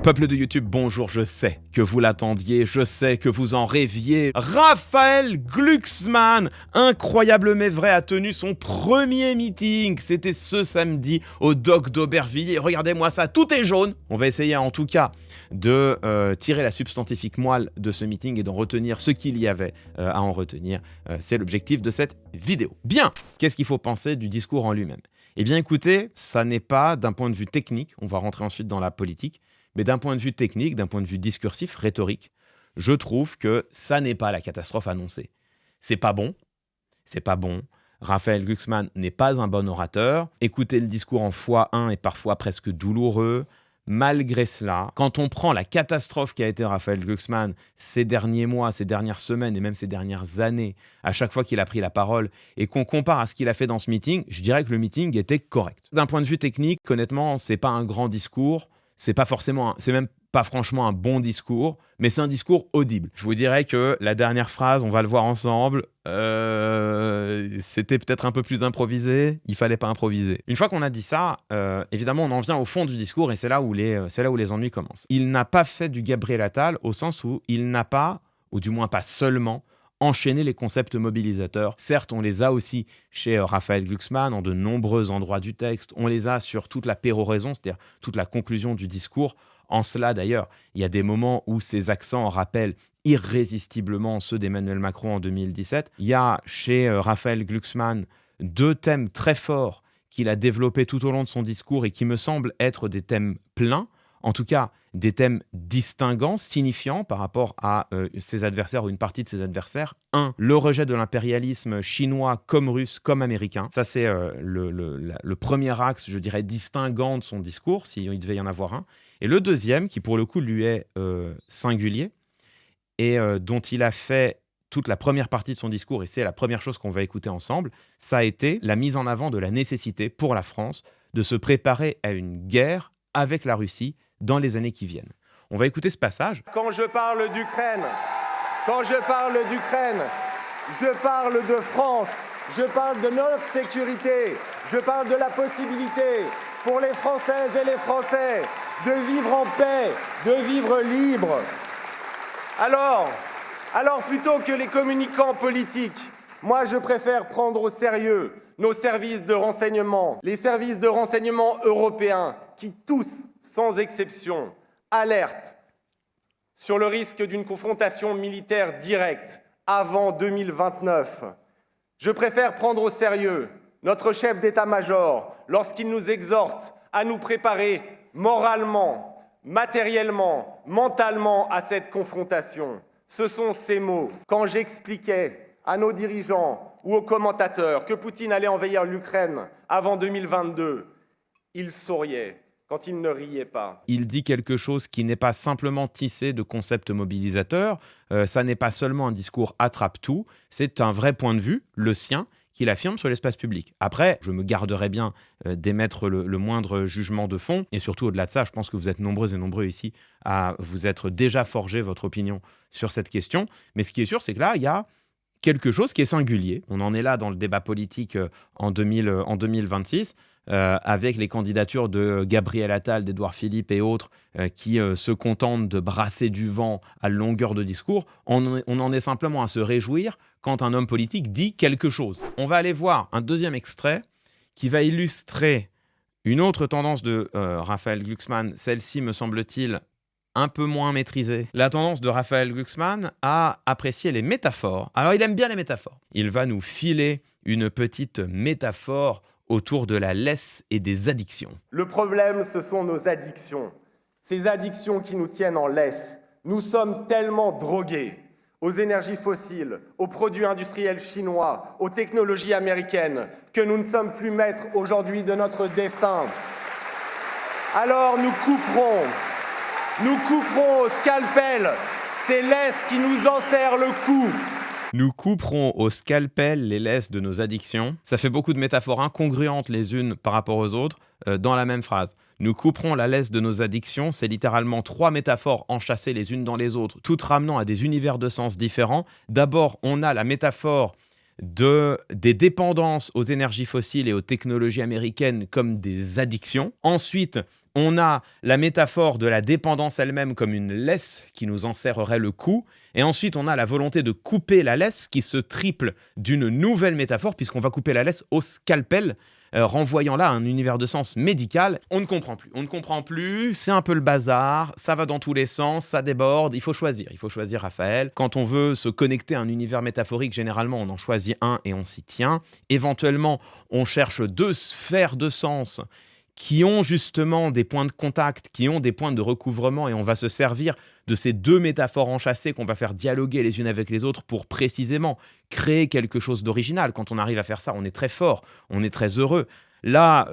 Peuple de YouTube, bonjour, je sais que vous l'attendiez, je sais que vous en rêviez. Raphaël Glucksmann, incroyable mais vrai, a tenu son premier meeting. C'était ce samedi au Dock d'Aubervilliers. Regardez-moi ça, tout est jaune. On va essayer en tout cas de tirer la substantifique moelle de ce meeting et d'en retenir ce qu'il y avait à en retenir. C'est l'objectif de cette vidéo. Bien, qu'est-ce qu'il faut penser du discours en lui-même ? Eh bien écoutez, ça n'est pas d'un point de vue technique, on va rentrer ensuite dans la politique, mais d'un point de vue technique, d'un point de vue discursif, rhétorique, je trouve que ça n'est pas la catastrophe annoncée. C'est pas bon. Raphaël Glucksmann n'est pas un bon orateur. Écouter le discours en x1 est parfois presque douloureux. Malgré cela, quand on prend la catastrophe qu'a été Raphaël Glucksmann ces derniers mois, ces dernières semaines et même ces dernières années, à chaque fois qu'il a pris la parole, et qu'on compare à ce qu'il a fait dans ce meeting, je dirais que le meeting était correct. D'un point de vue technique, honnêtement, c'est pas un grand discours. C'est même pas franchement un bon discours, mais c'est un discours audible. Je vous dirais que la dernière phrase, on va le voir ensemble, c'était peut-être un peu plus improvisé, il fallait pas improviser. Une fois qu'on a dit ça, évidemment, on en vient au fond du discours et c'est là où les ennuis commencent. Il n'a pas fait du Gabriel Attal au sens où il n'a pas, ou du moins pas seulement, enchaîner les concepts mobilisateurs. Certes, on les a aussi chez Raphaël Glucksmann en de nombreux endroits du texte. On les a sur toute la péroraison, c'est-à-dire toute la conclusion du discours. En cela, d'ailleurs, il y a des moments où ces accents rappellent irrésistiblement ceux d'Emmanuel Macron en 2017. Il y a chez Raphaël Glucksmann deux thèmes très forts qu'il a développés tout au long de son discours et qui me semblent être des thèmes pleins. En tout cas, des thèmes distinguants, signifiants par rapport à ses adversaires ou une partie de ses adversaires. 1. Le rejet de l'impérialisme chinois comme russe, comme américain. Ça, c'est le premier axe, je dirais, distinguant de son discours, s'il devait y en avoir un. Et le deuxième, qui pour le coup lui est singulier, et dont il a fait toute la première partie de son discours, et c'est la première chose qu'on va écouter ensemble, ça a été la mise en avant de la nécessité pour la France de se préparer à une guerre avec la Russie dans les années qui viennent. On va écouter ce passage. Quand je parle d'Ukraine, je parle de France, je parle de notre sécurité, je parle de la possibilité pour les Françaises et les Français de vivre en paix, de vivre libre. Alors plutôt que les communicants politiques, moi je préfère prendre au sérieux nos services de renseignement, les services de renseignement européens qui tous, sans exception, alertent sur le risque d'une confrontation militaire directe avant 2029. Je préfère prendre au sérieux notre chef d'état-major lorsqu'il nous exhorte à nous préparer moralement, matériellement, mentalement à cette confrontation. Ce sont ces mots. Quand j'expliquais à nos dirigeants ou aux commentateurs que Poutine allait envahir l'Ukraine avant 2022, ils souriaient. Quand il ne riait pas. Il dit quelque chose qui n'est pas simplement tissé de concepts mobilisateurs, ça n'est pas seulement un discours attrape-tout, c'est un vrai point de vue, le sien, qu'il affirme sur l'espace public. Après, je me garderai bien d'émettre le moindre jugement de fond, et surtout au-delà de ça, je pense que vous êtes nombreuses et nombreux ici à vous être déjà forgé votre opinion sur cette question, mais ce qui est sûr, c'est que là, il y a quelque chose qui est singulier. On en est là dans le débat politique en 2026, avec les candidatures de Gabriel Attal, d'Édouard Philippe et autres qui se contentent de brasser du vent à longueur de discours. On en est simplement à se réjouir quand un homme politique dit quelque chose. On va aller voir un deuxième extrait qui va illustrer une autre tendance de Raphaël Glucksmann. Celle-ci, me semble-t-il, un peu moins maîtrisée. La tendance de Raphaël Glucksmann à apprécier les métaphores. Alors, il aime bien les métaphores. Il va nous filer une petite métaphore autour de la laisse et des addictions. Le problème, ce sont nos addictions. Ces addictions qui nous tiennent en laisse. Nous sommes tellement drogués aux énergies fossiles, aux produits industriels chinois, aux technologies américaines, que nous ne sommes plus maîtres aujourd'hui de notre destin. Alors nous couperons au scalpel ces laisses qui nous enserrent le cou. Nous couperons au scalpel les laisses de nos addictions. Ça fait beaucoup de métaphores incongruentes les unes par rapport aux autres dans la même phrase. Nous couperons la laisse de nos addictions. C'est littéralement 3 métaphores enchâssées les unes dans les autres, toutes ramenant à des univers de sens différents. D'abord, on a la métaphore des dépendances aux énergies fossiles et aux technologies américaines comme des addictions. Ensuite, On a la métaphore de la dépendance elle-même comme une laisse qui nous enserrerait le cou. Et ensuite, on a la volonté de couper la laisse qui se triple d'une nouvelle métaphore, puisqu'on va couper la laisse au scalpel, renvoyant là un univers de sens médical. On ne comprend plus. On ne comprend plus, c'est un peu le bazar, ça va dans tous les sens, ça déborde. Il faut choisir Raphaël. Quand on veut se connecter à un univers métaphorique, généralement, on en choisit un et on s'y tient. Éventuellement, on cherche deux sphères de sens qui ont justement des points de contact, qui ont des points de recouvrement, et on va se servir de ces deux métaphores enchâssées qu'on va faire dialoguer les unes avec les autres pour précisément créer quelque chose d'original. Quand on arrive à faire ça, on est très fort, on est très heureux. Là,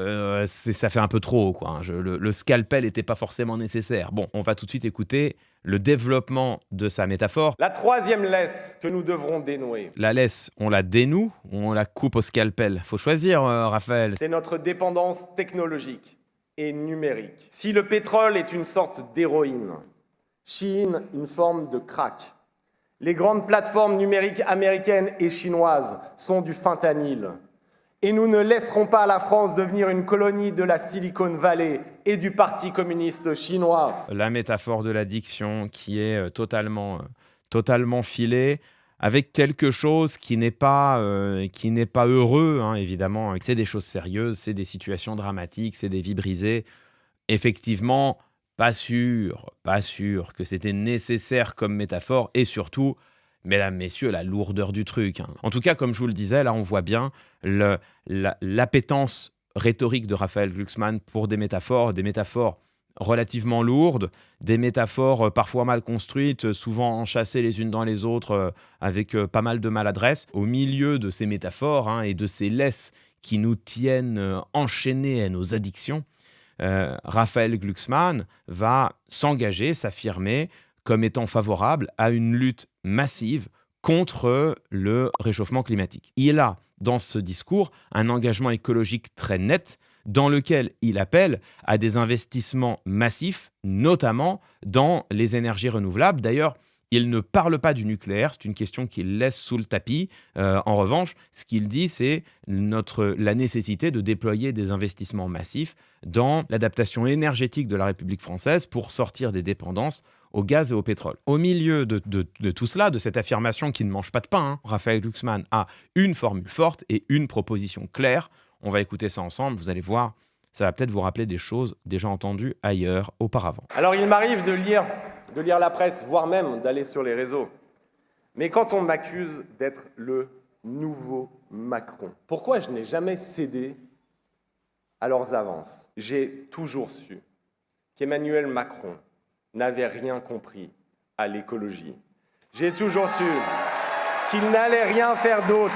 ça fait un peu trop, quoi, hein. Le scalpel n'était pas forcément nécessaire. Bon, on va tout de suite écouter le développement de sa métaphore. La troisième laisse que nous devrons dénouer. La laisse, on la dénoue ou on la coupe au scalpel? Faut choisir, Raphaël. C'est notre dépendance technologique et numérique. Si le pétrole est une sorte d'héroïne, Shein une forme de crack, les grandes plateformes numériques américaines et chinoises sont du fentanyl. Et nous ne laisserons pas la France devenir une colonie de la Silicon Valley et du Parti communiste chinois. La métaphore de l'addiction qui est totalement filée, avec quelque chose qui n'est pas heureux, hein, évidemment. C'est des choses sérieuses, c'est des situations dramatiques, c'est des vies brisées. Effectivement, pas sûr que c'était nécessaire comme métaphore, et surtout, mesdames, messieurs, la lourdeur du truc, hein. En tout cas, comme je vous le disais, là, on voit bien l'appétence rhétorique de Raphaël Glucksmann pour des métaphores relativement lourdes, des métaphores parfois mal construites, souvent enchâssées les unes dans les autres, avec pas mal de maladresse. Au milieu de ces métaphores, hein, et de ces laisses qui nous tiennent enchaînés à nos addictions, Raphaël Glucksmann va s'engager, s'affirmer comme étant favorable à une lutte massive contre le réchauffement climatique. Il a, dans ce discours, un engagement écologique très net dans lequel il appelle à des investissements massifs, notamment dans les énergies renouvelables. D'ailleurs, il ne parle pas du nucléaire, c'est une question qu'il laisse sous le tapis. En revanche, ce qu'il dit, c'est la nécessité de déployer des investissements massifs dans l'adaptation énergétique de la République française pour sortir des dépendances au gaz et au pétrole. Au milieu de tout cela, de cette affirmation qui ne mange pas de pain, hein, Raphaël Glucksmann a une formule forte et une proposition claire. On va écouter ça ensemble, vous allez voir, ça va peut-être vous rappeler des choses déjà entendues ailleurs auparavant. Alors il m'arrive de lire la presse, voire même d'aller sur les réseaux. Mais quand on m'accuse d'être le nouveau Macron, pourquoi je n'ai jamais cédé à leurs avances? J'ai toujours su qu'Emmanuel Macron n'avait rien compris à l'écologie. J'ai toujours su qu'il n'allait rien faire d'autre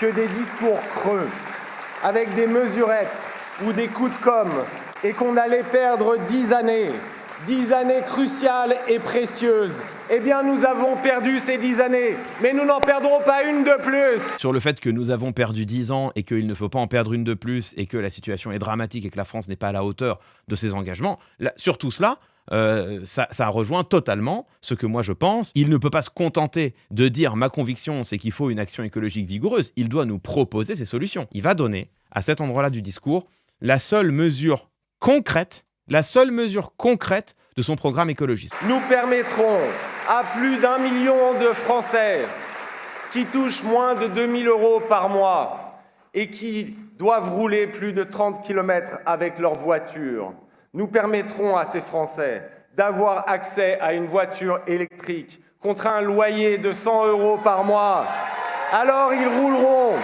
que des discours creux, avec des mesurettes ou des coups de com', et qu'on allait perdre 10 années cruciales et précieuses. Eh bien, nous avons perdu ces 10 années, mais nous n'en perdrons pas une de plus. Sur le fait que nous avons perdu 10 ans et qu'il ne faut pas en perdre une de plus et que la situation est dramatique et que la France n'est pas à la hauteur de ses engagements, sur tout cela, ça rejoint totalement ce que moi je pense. Il ne peut pas se contenter de dire « ma conviction, c'est qu'il faut une action écologique vigoureuse ». Il doit nous proposer ses solutions. Il va donner, à cet endroit-là du discours, la seule mesure concrète de son programme écologiste. Nous permettrons à plus d'1 million de Français qui touchent moins de 2 000 € par mois et qui doivent rouler plus de 30 km avec leur voiture. Nous permettrons à ces Français d'avoir accès à une voiture électrique contre un loyer de 100 € par mois. Alors ils rouleront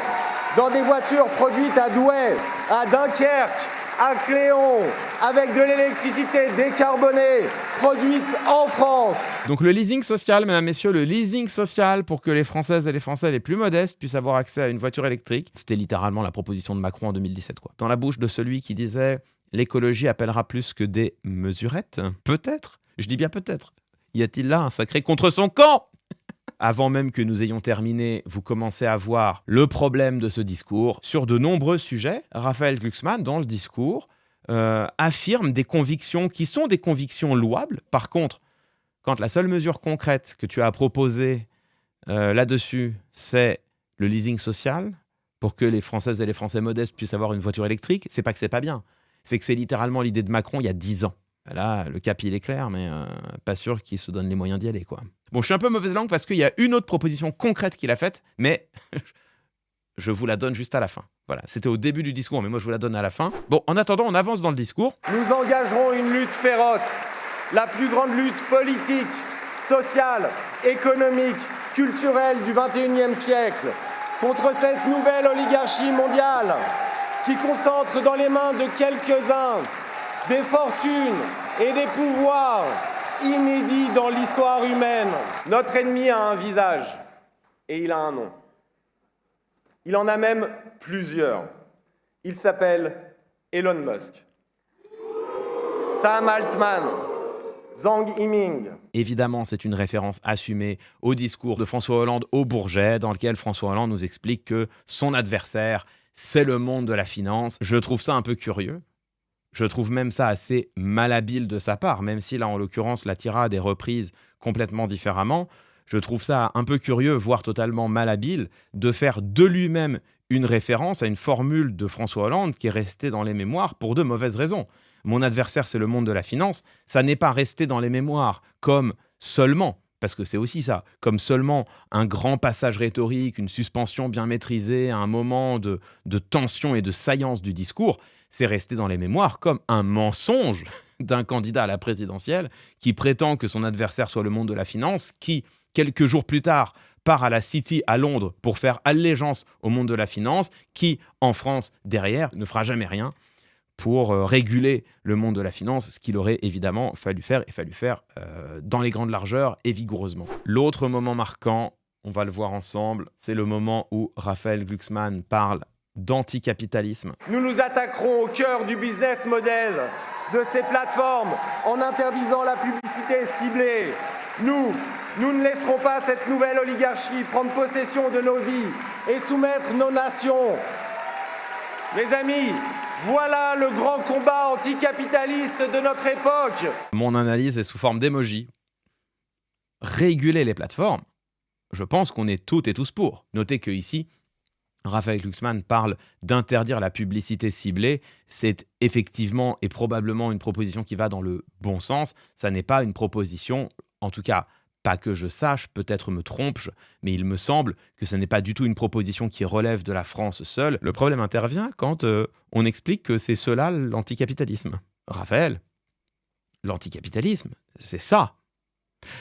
dans des voitures produites à Douai, à Dunkerque, à Cléon, avec de l'électricité décarbonée, produite en France. Donc le leasing social, mesdames, messieurs, le leasing social pour que les Françaises et les Français les plus modestes puissent avoir accès à une voiture électrique. C'était littéralement la proposition de Macron en 2017, quoi. Dans la bouche de celui qui disait « l'écologie appellera plus que des mesurettes ». Peut-être, je dis bien peut-être. Y a-t-il là un sacré contre son camp ? Avant même que nous ayons terminé, vous commencez à voir le problème de ce discours. Sur de nombreux sujets, Raphaël Glucksmann, dans le discours, affirme des convictions qui sont des convictions louables. Par contre, quand la seule mesure concrète que tu as proposée là-dessus, c'est le leasing social, pour que les Françaises et les Français modestes puissent avoir une voiture électrique, c'est pas que c'est pas bien. c'est que c'est littéralement l'idée de Macron il y a 10 ans. Là, le cap, il est clair, mais pas sûr qu'il se donne les moyens d'y aller, quoi. Bon, je suis un peu mauvaise langue parce qu'il y a une autre proposition concrète qu'il a faite, mais je vous la donne juste à la fin. Voilà, c'était au début du discours, mais moi, je vous la donne à la fin. Bon, en attendant, on avance dans le discours. Nous engagerons une lutte féroce, la plus grande lutte politique, sociale, économique, culturelle du XXIe siècle, contre cette nouvelle oligarchie mondiale qui concentre dans les mains de quelques-uns des fortunes et des pouvoirs inédits dans l'histoire humaine. Notre ennemi a un visage et il a un nom. Il en a même plusieurs. Il s'appelle Elon Musk, Sam Altman, Zhang Yiming. Évidemment, c'est une référence assumée au discours de François Hollande au Bourget, dans lequel François Hollande nous explique que son adversaire, c'est le monde de la finance. Je trouve ça un peu curieux. Je trouve même ça assez malhabile de sa part, même si là, en l'occurrence, la tirade est reprise complètement différemment. Je trouve ça un peu curieux, voire totalement malhabile, de faire de lui-même une référence à une formule de François Hollande qui est restée dans les mémoires pour de mauvaises raisons. Mon adversaire, c'est le monde de la finance. Ça n'est pas resté dans les mémoires comme seulement, parce que c'est aussi ça, comme seulement un grand passage rhétorique, une suspension bien maîtrisée, un moment de tension et de saillance du discours. C'est resté dans les mémoires comme un mensonge d'un candidat à la présidentielle qui prétend que son adversaire soit le monde de la finance, qui, quelques jours plus tard, part à la City à Londres pour faire allégeance au monde de la finance, qui, en France, derrière, ne fera jamais rien pour réguler le monde de la finance, ce qu'il aurait évidemment fallu faire dans les grandes largeurs et vigoureusement. L'autre moment marquant, on va le voir ensemble, c'est le moment où Raphaël Glucksmann parle d'anticapitalisme. Nous nous attaquerons au cœur du business model de ces plateformes en interdisant la publicité ciblée. Nous ne laisserons pas cette nouvelle oligarchie prendre possession de nos vies et soumettre nos nations. Mes amis, voilà le grand combat anticapitaliste de notre époque. Mon analyse est sous forme d'émoji. Réguler les plateformes, je pense qu'on est toutes et tous pour. Notez que ici, Raphaël Glucksmann parle d'interdire la publicité ciblée. C'est effectivement et probablement une proposition qui va dans le bon sens. Ça n'est pas une proposition, en tout cas, pas que je sache, peut-être me trompe-je, mais il me semble que ce n'est pas du tout une proposition qui relève de la France seule. Le problème intervient quand on explique que c'est cela l'anticapitalisme. Raphaël, l'anticapitalisme, c'est ça.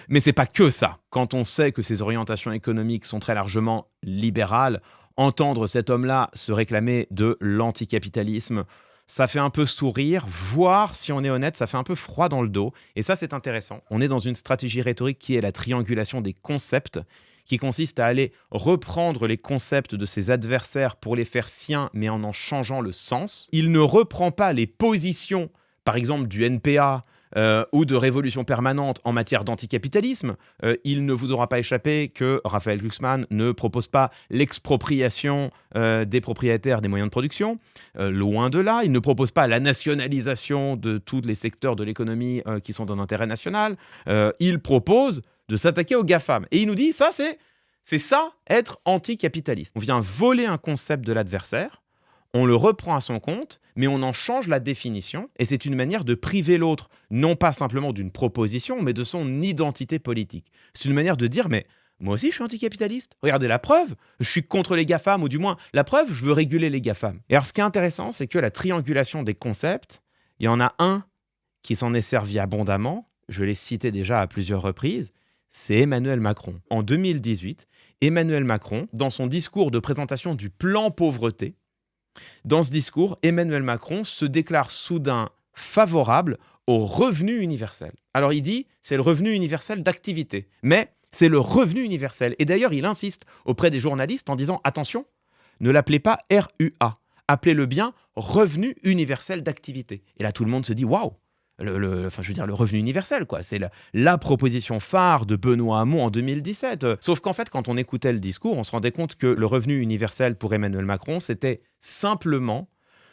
Mais c'est pas que ça. Quand on sait que ses orientations économiques sont très largement libérales, entendre cet homme-là se réclamer de l'anticapitalisme, ça fait un peu sourire, voire, si on est honnête, ça fait un peu froid dans le dos. Et ça, c'est intéressant. On est dans une stratégie rhétorique qui est la triangulation des concepts, qui consiste à aller reprendre les concepts de ses adversaires pour les faire siens, mais en changeant le sens. Il ne reprend pas les positions, par exemple, du NPA, ou de révolution permanente en matière d'anticapitalisme. Il ne vous aura pas échappé que Raphaël Glucksmann ne propose pas l'expropriation des propriétaires des moyens de production. Loin de là, il ne propose pas la nationalisation de tous les secteurs de l'économie qui sont d'un intérêt national. Il propose de s'attaquer aux GAFAM. Et il nous dit, ça, c'est ça, être anticapitaliste. On vient voler un concept de l'adversaire, on le reprend à son compte, mais on en change la définition, et c'est une manière de priver l'autre, non pas simplement d'une proposition, mais de son identité politique. C'est une manière de dire, mais moi aussi je suis anticapitaliste, regardez la preuve, je suis contre les GAFAM, ou du moins, la preuve, je veux réguler les GAFAM. Et alors ce qui est intéressant, c'est que la triangulation des concepts, il y en a un qui s'en est servi abondamment, je l'ai cité déjà à plusieurs reprises, c'est Emmanuel Macron. En 2018, Emmanuel Macron, dans son discours de présentation du plan pauvreté, dans ce discours, Emmanuel Macron se déclare soudain favorable au revenu universel. Alors il dit, c'est le revenu universel d'activité, mais c'est le revenu universel. Et d'ailleurs, il insiste auprès des journalistes en disant, attention, ne l'appelez pas RUA, appelez-le bien revenu universel d'activité. Et là, tout le monde se dit, waouh, le revenu universel, quoi. C'est la proposition phare de Benoît Hamon en 2017. Sauf qu'en fait, quand on écoutait le discours, on se rendait compte que le revenu universel pour Emmanuel Macron, c'était simplement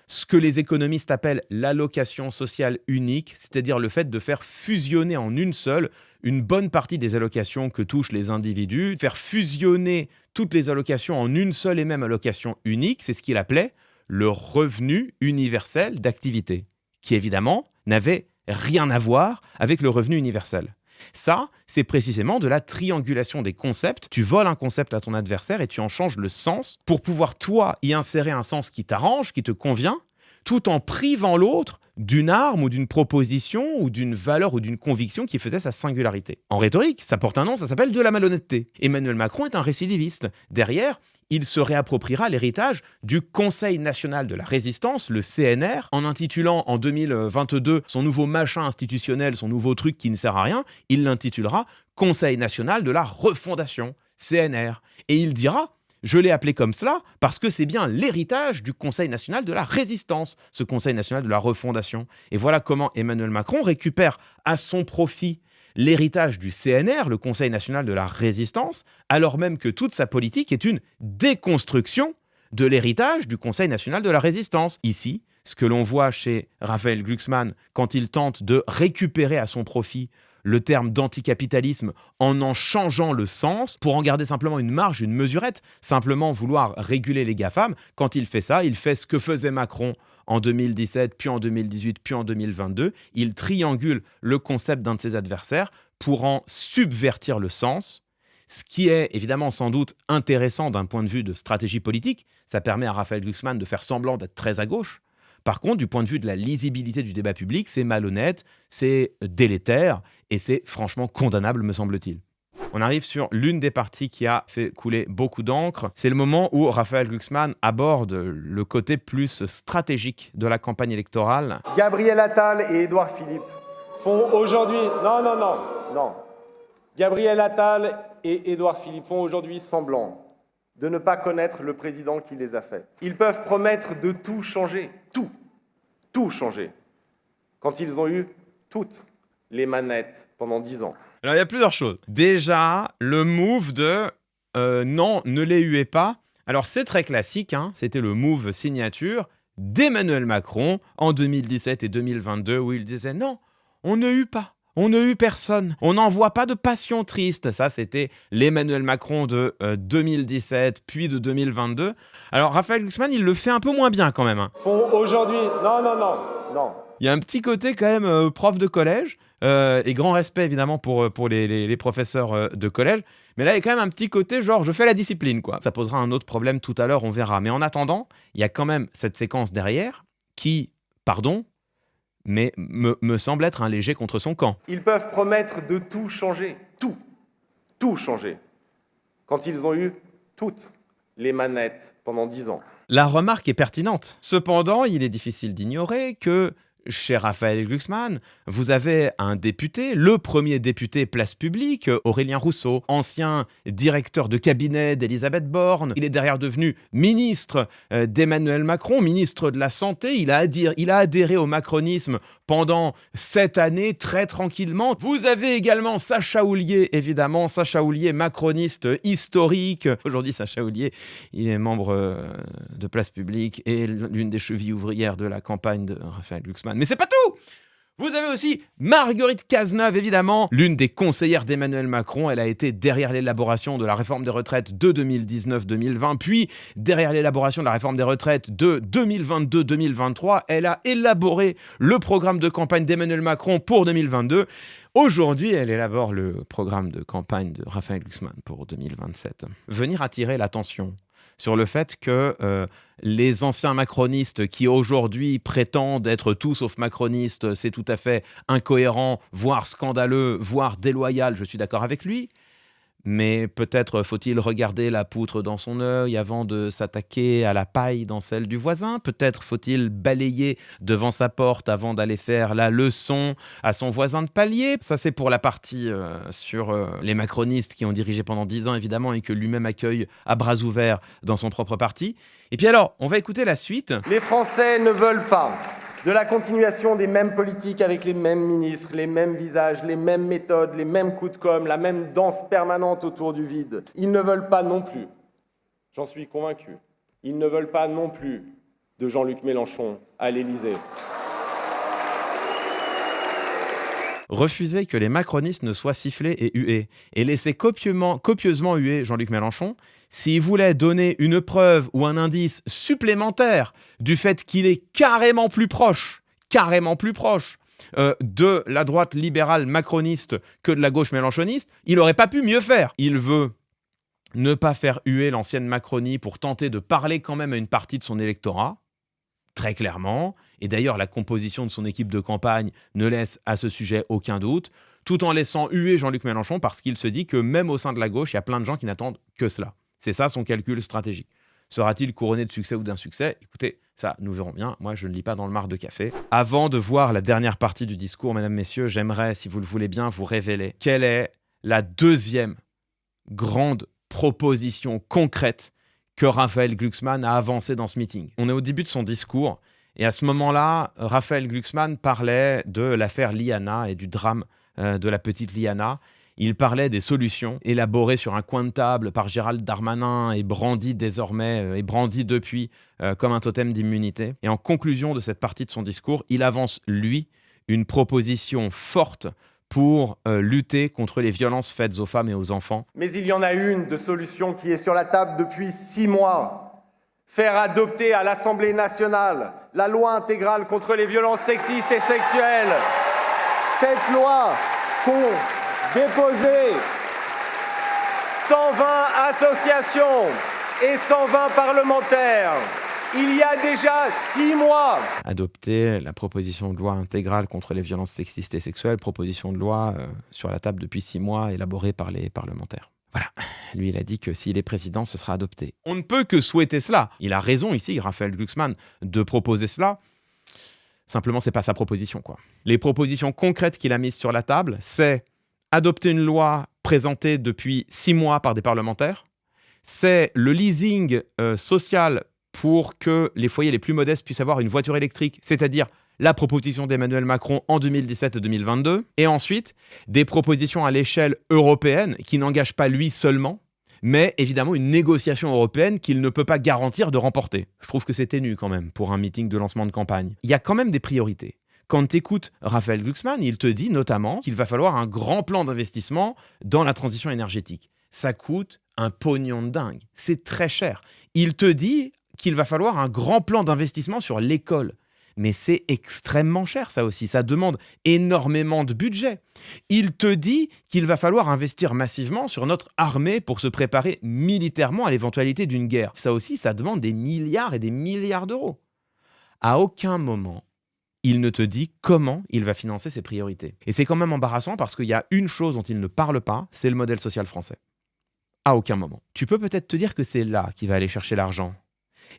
ce que les économistes appellent l'allocation sociale unique, c'est-à-dire le fait de faire fusionner en une seule une bonne partie des allocations que touchent les individus, faire fusionner toutes les allocations en une seule et même allocation unique, c'est ce qu'il appelait le revenu universel d'activité. qui évidemment n'avait rien à voir avec le revenu universel. Ça, c'est précisément de la triangulation des concepts. Tu voles un concept à ton adversaire et tu en changes le sens pour pouvoir, toi, y insérer un sens qui t'arrange, qui te convient, tout en privant l'autre d'une arme ou d'une proposition ou d'une valeur ou d'une conviction qui faisait sa singularité. En rhétorique, ça porte un nom, ça s'appelle de la malhonnêteté. Emmanuel Macron est un récidiviste. Derrière, il se réappropriera l'héritage du Conseil national de la résistance, le CNR, en intitulant en 2022 son nouveau machin institutionnel, son nouveau truc qui ne sert à rien, il l'intitulera Conseil national de la refondation, CNR. Et il dira: je l'ai appelé comme cela parce que c'est bien l'héritage du Conseil national de la résistance, ce Conseil national de la refondation. Et voilà comment Emmanuel Macron récupère à son profit l'héritage du CNR, le Conseil national de la résistance, alors même que toute sa politique est une déconstruction de l'héritage du Conseil national de la résistance. Ici, ce que l'on voit chez Raphaël Glucksmann quand il tente de récupérer à son profit le terme d'anticapitalisme en changeant le sens pour en garder simplement une marge, une mesurette, simplement vouloir réguler les GAFAM. Quand il fait ça, il fait ce que faisait Macron en 2017, puis en 2018, puis en 2022. Il triangule le concept d'un de ses adversaires pour en subvertir le sens, ce qui est évidemment sans doute intéressant d'un point de vue de stratégie politique. Ça permet à Raphaël Glucksmann de faire semblant d'être très à gauche. Par contre, du point de vue de la lisibilité du débat public, c'est malhonnête, c'est délétère et c'est franchement condamnable, me semble-t-il. On arrive sur l'une des parties qui a fait couler beaucoup d'encre. C'est le moment où Raphaël Glucksmann aborde le côté plus stratégique de la campagne électorale. Gabriel Attal et Édouard Philippe font aujourd'hui... Non. Gabriel Attal et Édouard Philippe font aujourd'hui semblant de ne pas connaître le président qui les a faits. Ils peuvent promettre de tout changer, tout changer, quand ils ont eu toutes les manettes pendant 10 ans. Alors, il y a plusieurs choses. Déjà, le move de non, ne les huez pas. Alors, c'est très classique, hein, c'était le move signature d'Emmanuel Macron en 2017 et 2022 où il disait non, on ne hue pas. On ne hue personne. On n'envoie pas de passion triste. Ça, c'était l'Emmanuel Macron de 2017, puis de 2022. Alors, Raphaël Glucksmann, il le fait un peu moins bien quand même. Hein. Font aujourd'hui... Non. Il y a un petit côté quand même prof de collège, et grand respect évidemment pour les professeurs de collège. Mais là, il y a quand même un petit côté genre, je fais la discipline, quoi. Ça posera un autre problème tout à l'heure, on verra. Mais en attendant, il y a quand même cette séquence derrière qui, mais me semble être un léger contre son camp. Ils peuvent promettre de tout changer, tout changer, quand ils ont eu toutes les manettes pendant 10 ans. La remarque est pertinente. Cependant, il est difficile d'ignorer que chez Raphaël Glucksmann, vous avez un député, le premier député Place Publique, Aurélien Rousseau, ancien directeur de cabinet d'Elisabeth Borne. Il est derrière devenu ministre d'Emmanuel Macron, ministre de la Santé. Il a adhéré au macronisme pendant 7 années, très tranquillement. Vous avez également Sacha Houlié, évidemment, Sacha Houlié, macroniste historique. Aujourd'hui, Sacha Houlié, il est membre de Place Publique et l'une des chevilles ouvrières de la campagne de Raphaël Glucksmann. Mais c'est pas tout! Vous avez aussi Marguerite Cazeneuve, évidemment, l'une des conseillères d'Emmanuel Macron. Elle a été derrière l'élaboration de la réforme des retraites de 2019-2020, puis derrière l'élaboration de la réforme des retraites de 2022-2023. Elle a élaboré le programme de campagne d'Emmanuel Macron pour 2022. Aujourd'hui, elle élabore le programme de campagne de Raphaël Glucksmann pour 2027. Venir attirer l'attention sur le fait que les anciens macronistes qui aujourd'hui prétendent être tout sauf macronistes, c'est tout à fait incohérent, voire scandaleux, voire déloyal, je suis d'accord avec lui. Mais peut-être faut-il regarder la poutre dans son œil avant de s'attaquer à la paille dans celle du voisin. Peut-être faut-il balayer devant sa porte avant d'aller faire la leçon à son voisin de palier. Ça, c'est pour la partie sur les macronistes qui ont dirigé pendant 10 ans, évidemment, et que lui-même accueille à bras ouverts dans son propre parti. Et puis alors, on va écouter la suite. Les Français ne veulent pas de la continuation des mêmes politiques avec les mêmes ministres, les mêmes visages, les mêmes méthodes, les mêmes coups de com', la même danse permanente autour du vide. Ils ne veulent pas non plus, j'en suis convaincu, ils ne veulent pas non plus de Jean-Luc Mélenchon à l'Élysée. Refuser que les macronistes ne soient sifflés et hués, et laisser copieusement huer Jean-Luc Mélenchon, s'il voulait donner une preuve ou un indice supplémentaire du fait qu'il est carrément plus proche carrément plus proche de la droite libérale macroniste que de la gauche mélenchoniste, il n'aurait pas pu mieux faire. Il veut ne pas faire huer l'ancienne Macronie pour tenter de parler quand même à une partie de son électorat, très clairement. Et d'ailleurs, la composition de son équipe de campagne ne laisse à ce sujet aucun doute, tout en laissant huer Jean-Luc Mélenchon parce qu'il se dit que même au sein de la gauche, il y a plein de gens qui n'attendent que cela. C'est ça son calcul stratégique. Sera-t-il couronné de succès ou d'insuccès ? Écoutez, ça, nous verrons bien. Moi, je ne lis pas dans le marc de café. Avant de voir la dernière partie du discours, mesdames, messieurs, j'aimerais, si vous le voulez bien, vous révéler quelle est la deuxième grande proposition concrète que Raphaël Glucksmann a avancée dans ce meeting. On est au début de son discours, et à ce moment-là, Raphaël Glucksmann parlait de l'affaire Liana et du drame de la petite Liana. Il parlait des solutions élaborées sur un coin de table par Gérald Darmanin et brandies depuis comme un totem d'immunité. Et en conclusion de cette partie de son discours, il avance, lui, une proposition forte pour lutter contre les violences faites aux femmes et aux enfants. Mais il y en a une de solution qui est sur la table depuis 6 mois. Faire adopter à l'Assemblée nationale la loi intégrale contre les violences sexistes et sexuelles. Cette loi qu'ont déposée 120 associations et 120 parlementaires il y a déjà 6 mois. Adopter la proposition de loi intégrale contre les violences sexistes et sexuelles, proposition de loi sur la table depuis 6 mois, élaborée par les parlementaires. Voilà, lui il a dit que s'il est président, ce sera adopté. On ne peut que souhaiter cela. Il a raison ici, Raphaël Glucksmann, de proposer cela. Simplement, c'est pas sa proposition, quoi. Les propositions concrètes qu'il a mises sur la table, c'est adopter une loi présentée depuis 6 mois par des parlementaires, c'est le leasing social pour que les foyers les plus modestes puissent avoir une voiture électrique, c'est-à-dire la proposition d'Emmanuel Macron en 2017 et 2022, et ensuite des propositions à l'échelle européenne qui n'engagent pas lui seulement, mais évidemment une négociation européenne qu'il ne peut pas garantir de remporter. Je trouve que c'est ténu quand même pour un meeting de lancement de campagne. Il y a quand même des priorités. Quand tu écoutes Raphaël Glucksmann, il te dit notamment qu'il va falloir un grand plan d'investissement dans la transition énergétique. Ça coûte un pognon de dingue. C'est très cher. Il te dit qu'il va falloir un grand plan d'investissement sur l'école. Mais c'est extrêmement cher, ça aussi. Ça demande énormément de budget. Il te dit qu'il va falloir investir massivement sur notre armée pour se préparer militairement à l'éventualité d'une guerre. Ça aussi, ça demande des milliards et des milliards d'euros. À aucun moment, il ne te dit comment il va financer ses priorités. Et c'est quand même embarrassant parce qu'il y a une chose dont il ne parle pas, c'est le modèle social français. À aucun moment. Tu peux peut-être te dire que c'est là qu'il va aller chercher l'argent.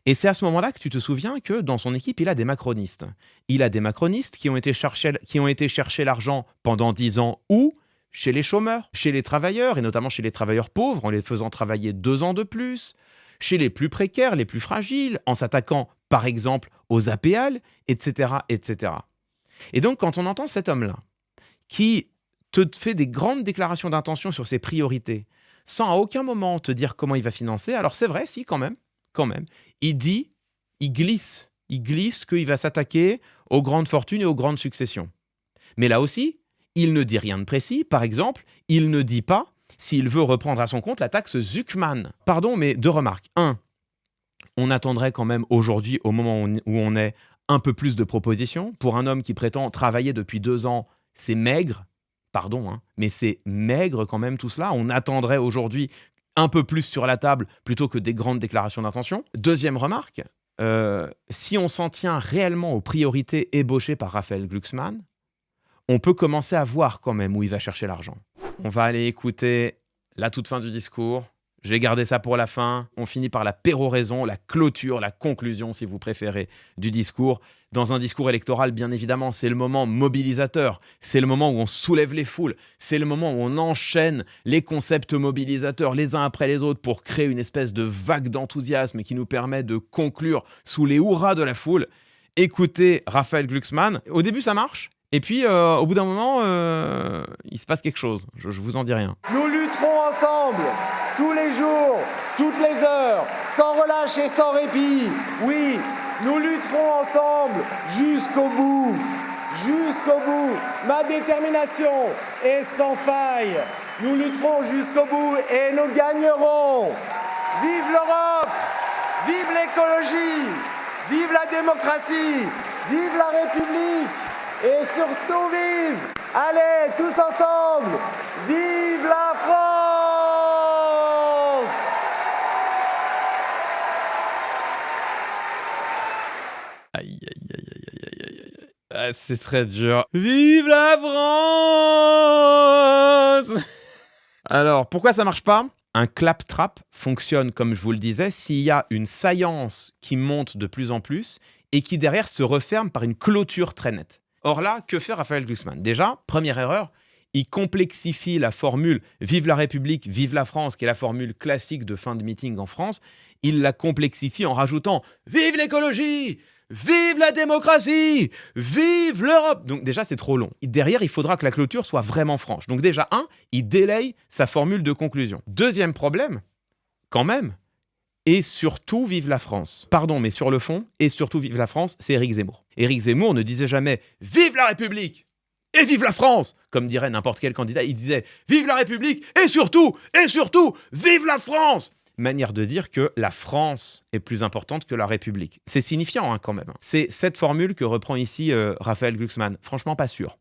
Et c'est à ce moment-là que tu te souviens que dans son équipe, il a des macronistes. Il a des macronistes qui ont été chercher l'argent pendant 10 ans où ? Chez les chômeurs, chez les travailleurs, et notamment chez les travailleurs pauvres, en les faisant travailler 2 ans de plus, chez les plus précaires, les plus fragiles, en s'attaquant par exemple aux APL, etc., etc. Et donc quand on entend cet homme-là, qui te fait des grandes déclarations d'intention sur ses priorités, sans à aucun moment te dire comment il va financer, alors c'est vrai, si, quand même. Il glisse qu'il va s'attaquer aux grandes fortunes et aux grandes successions. Mais là aussi, il ne dit rien de précis. Par exemple, il ne dit pas s'il veut reprendre à son compte la taxe Zuckman. Pardon, mais 2 remarques. 1, on attendrait quand même aujourd'hui, au moment où on est, un peu plus de propositions. Pour un homme qui prétend travailler depuis 2 ans, c'est maigre. Pardon, mais c'est maigre quand même tout cela. On attendrait aujourd'hui un peu plus sur la table plutôt que des grandes déclarations d'intention. Deuxième remarque, si on s'en tient réellement aux priorités ébauchées par Raphaël Glucksmann, on peut commencer à voir quand même où il va chercher l'argent. On va aller écouter la toute fin du discours. J'ai gardé ça pour la fin. On finit par la péroraison, la clôture, la conclusion, si vous préférez, du discours. Dans un discours électoral, bien évidemment, c'est le moment mobilisateur. C'est le moment où on soulève les foules. C'est le moment où on enchaîne les concepts mobilisateurs les uns après les autres pour créer une espèce de vague d'enthousiasme qui nous permet de conclure sous les hurrahs de la foule. Écoutez Raphaël Glucksmann. Au début, ça marche. Et puis, au bout d'un moment, il se passe quelque chose. Je vous en dis rien. Nous lutterons ensemble, tous les jours, toutes les heures, sans relâche et sans répit. Oui, nous lutterons ensemble jusqu'au bout. Jusqu'au bout. Ma détermination est sans faille. Nous lutterons jusqu'au bout et nous gagnerons. Vive l'Europe! Vive l'écologie! vive la démocratie, vive la République et surtout vive, allez, tous ensemble, vive la France! Aïe, aïe, aïe, aïe, aïe, aïe, aïe, aïe. Ah, c'est très dur. Vive la France! Alors, pourquoi ça marche pas? Un claptrap fonctionne, comme je vous le disais, s'il y a une saillance qui monte de plus en plus et qui derrière se referme par une clôture très nette. Or là, que fait Raphaël Glucksmann? Déjà, première erreur, il complexifie la formule « Vive la République, vive la France », qui est la formule classique de fin de meeting en France. Il la complexifie en rajoutant « Vive l'écologie !» Vive la démocratie! Vive l'Europe! Donc déjà, c'est trop long. Derrière, il faudra que la clôture soit vraiment franche. Donc déjà, il délaye sa formule de conclusion. Deuxième problème, quand même, et surtout, vive la France. Pardon, mais sur le fond, et surtout, vive la France, c'est Éric Zemmour. Éric Zemmour ne disait jamais « Vive la République! Et vive la France !» comme dirait n'importe quel candidat. Il disait « Vive la République! Et surtout, vive la France !» Manière de dire que la France est plus importante que la République. C'est signifiant quand même. C'est cette formule que reprend ici Raphaël Glucksmann. Franchement, pas sûr.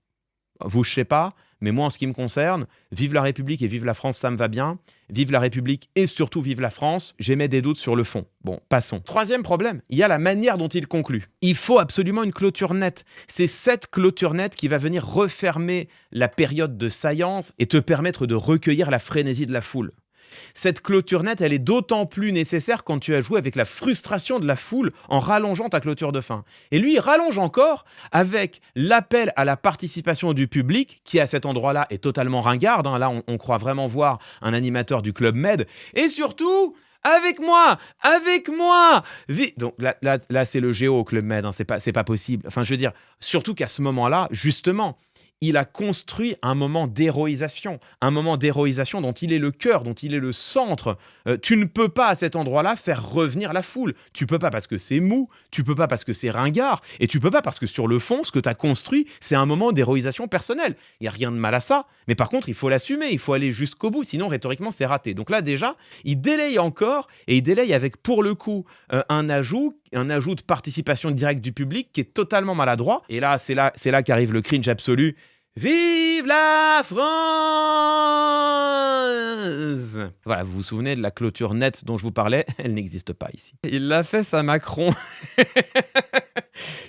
Vous, je sais pas, mais moi, en ce qui me concerne, vive la République et vive la France, ça me va bien. Vive la République et surtout vive la France, j'émets des doutes sur le fond. Bon, passons. Troisième problème, il y a la manière dont il conclut. Il faut absolument une clôture nette. C'est cette clôture nette qui va venir refermer la période de saillance et te permettre de recueillir la frénésie de la foule. Cette clôture nette, elle est d'autant plus nécessaire quand tu as joué avec la frustration de la foule en rallongeant ta clôture de fin. Et lui, il rallonge encore avec l'appel à la participation du public, qui à cet endroit-là est totalement ringarde. Là, on croit vraiment voir un animateur du Club Med. Et surtout, avec moi. Donc là c'est le géo au Club Med, c'est pas possible. Enfin, je veux dire, surtout qu'à ce moment-là, justement, il a construit un moment d'héroïsation dont il est le cœur, dont il est le centre. Tu ne peux pas à cet endroit-là faire revenir la foule. Tu peux pas parce que c'est mou, tu peux pas parce que c'est ringard, et tu peux pas parce que sur le fond, ce que tu as construit, c'est un moment d'héroïsation personnelle. Il n'y a rien de mal à ça, mais par contre, il faut l'assumer, il faut aller jusqu'au bout, sinon rhétoriquement, c'est raté. Donc là, déjà, il délaye encore, et il délaye avec, pour le coup, un ajout de participation directe du public qui est totalement maladroit. Et là, c'est là qu'arrive le cringe absolu. Vive la France! Voilà, vous vous souvenez de la clôture nette dont je vous parlais? Elle n'existe pas ici. Il l'a fait, ça, Macron.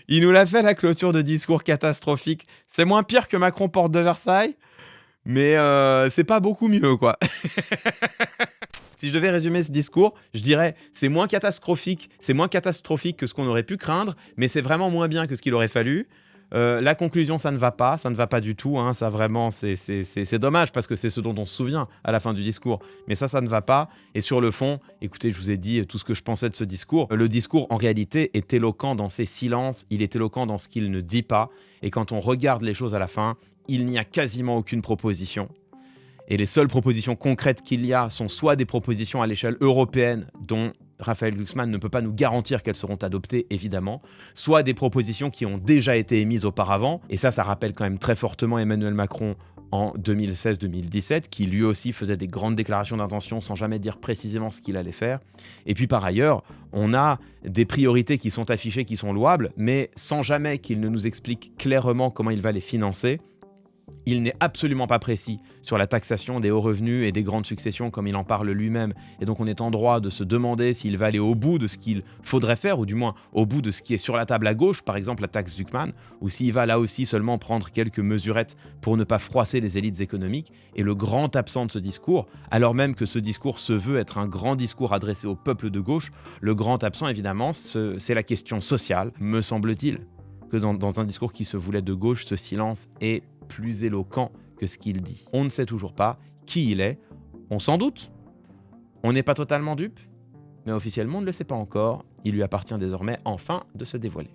Il nous l'a fait, la clôture de discours catastrophique. C'est moins pire que Macron porte de Versailles, mais c'est pas beaucoup mieux, quoi. Si je devais résumer ce discours, je dirais c'est moins catastrophique que ce qu'on aurait pu craindre, mais c'est vraiment moins bien que ce qu'il aurait fallu. La conclusion, ça ne va pas du tout. Ça vraiment, c'est dommage parce que c'est ce dont on se souvient à la fin du discours. Mais ça ne va pas. Et sur le fond, écoutez, je vous ai dit tout ce que je pensais de ce discours. Le discours, en réalité, est éloquent dans ses silences. Il est éloquent dans ce qu'il ne dit pas. Et quand on regarde les choses à la fin, il n'y a quasiment aucune proposition. Et les seules propositions concrètes qu'il y a sont soit des propositions à l'échelle européenne dont Raphaël Glucksmann ne peut pas nous garantir qu'elles seront adoptées, évidemment, soit des propositions qui ont déjà été émises auparavant, et ça rappelle quand même très fortement Emmanuel Macron en 2016-2017, qui lui aussi faisait des grandes déclarations d'intention sans jamais dire précisément ce qu'il allait faire. Et puis par ailleurs, on a des priorités qui sont affichées, qui sont louables, mais sans jamais qu'il ne nous explique clairement comment il va les financer. Il n'est absolument pas précis sur la taxation des hauts revenus et des grandes successions comme il en parle lui-même. Et donc on est en droit de se demander s'il va aller au bout de ce qu'il faudrait faire, ou du moins au bout de ce qui est sur la table à gauche, par exemple la taxe Zuckman, ou s'il va là aussi seulement prendre quelques mesurettes pour ne pas froisser les élites économiques. Et le grand absent de ce discours, alors même que ce discours se veut être un grand discours adressé au peuple de gauche, le grand absent évidemment, c'est la question sociale, me semble-t-il, que dans un discours qui se voulait de gauche, ce silence est plus éloquent que ce qu'il dit. On ne sait toujours pas qui il est, on s'en doute. On n'est pas totalement dupe, mais officiellement on ne le sait pas encore. Il lui appartient désormais enfin de se dévoiler.